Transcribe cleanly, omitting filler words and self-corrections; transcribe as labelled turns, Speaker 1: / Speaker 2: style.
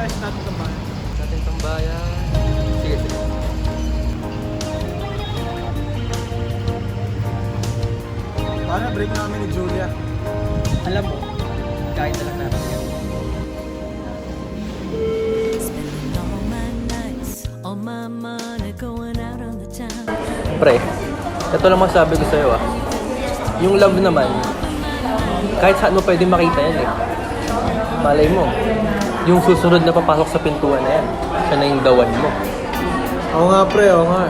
Speaker 1: tayo sa dating tambayan.
Speaker 2: Dating tambayan. Sige, sige.
Speaker 1: Paano break namin ni Julia?
Speaker 2: Alam mo, kahit na lang natin yan. Pre, ito lang masabi ko sa'yo ah. Yung love naman, kahit saan mo pwede makita yan eh. Malay mo, yung susunod na papasok sa pintuan na yan, siya na yung dawan mo.
Speaker 1: Oo nga pre, oo nga.